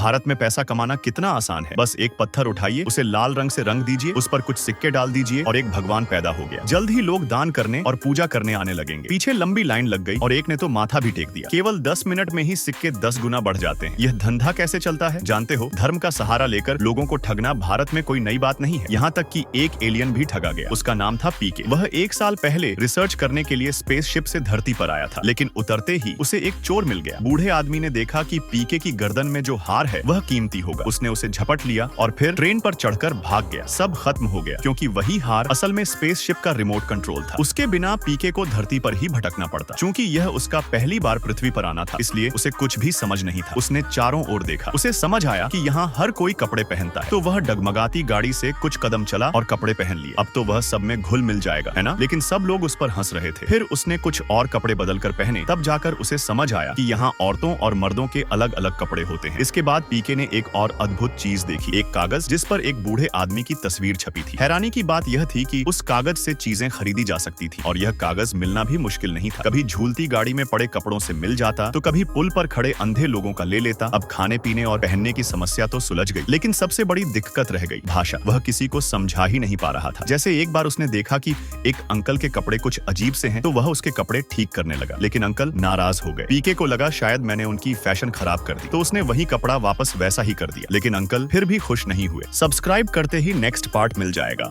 भारत में पैसा कमाना कितना आसान है। बस एक पत्थर उठाइए, उसे लाल रंग से रंग दीजिए, उस पर कुछ सिक्के डाल दीजिए और एक भगवान पैदा हो गया। जल्द ही लोग दान करने और पूजा करने आने लगेंगे। पीछे लंबी लाइन लग गई और एक ने तो माथा भी टेक दिया। केवल 10 मिनट में ही सिक्के 10 गुना बढ़ जाते हैं। यह धंधा कैसे चलता है जानते हो? धर्म का सहारा लेकर लोगों को ठगना भारत में कोई नई बात नहीं है। यहाँ तक कि एक एलियन भी ठगा गया। उसका नाम था पीके। वह 1 साल पहले रिसर्च करने के लिए स्पेसशिप से धरती पर आया था, लेकिन उतरते ही उसे एक चोर मिल गया। बूढ़े आदमी ने देखा कि पीके की गर्दन में जो हार है वह कीमती होगा। उसने उसे झपट लिया और फिर ट्रेन पर चढ़कर भाग गया। सब खत्म हो गया क्योंकि वही हार असल में स्पेसशिप का रिमोट कंट्रोल था। उसके बिना पीके को धरती पर ही भटकना पड़ता। चूंकि यह उसका पहली बार पृथ्वी पर आना था, इसलिए उसे कुछ भी समझ नहीं था। उसने चारों ओर देखा। उसे समझ आया कि यहाँ हर कोई कपड़े पहनता है, तो वह डगमगाती गाड़ी से कुछ कदम चला और कपड़े पहन लिए। अब तो वह सब में घुल मिल जाएगा, है ना? लेकिन सब लोग उस पर हंस रहे थे। फिर उसने कुछ और कपड़े बदल कर पहने, तब जाकर उसे समझ आया कि यहाँ औरतों और मर्दों के अलग अलग कपड़े होते हैं। इसके बाद पीके ने एक और अद्भुत चीज देखी, एक कागज जिस पर एक बूढ़े आदमी की तस्वीर छपी थी। हैरानी की बात यह थी कि उस कागज से चीजें खरीदी जा सकती थी और यह कागज मिलना भी मुश्किल नहीं था। कभी झूलती गाड़ी में पड़े कपड़ों से मिल जाता, तो कभी पुल पर खड़े अंधे लोगों का ले लेता। अब खाने पीने और पहनने की समस्या तो सुलझ गई, लेकिन सबसे बड़ी दिक्कत रह गई, भाषा। वह किसी को समझा ही नहीं पा रहा था। जैसे एक बार उसने देखा कि एक अंकल के कपड़े कुछ अजीब से हैं, तो वह उसके कपड़े ठीक करने लगा, लेकिन अंकल नाराज हो गए। पीके को लगा शायद मैंने उनकी फैशन खराब कर दी, तो उसने वही कपड़ा वापस वैसा ही कर दिया, लेकिन अंकल फिर भी खुश नहीं हुए। सब्सक्राइब करते ही नेक्स्ट पार्ट मिल जाएगा।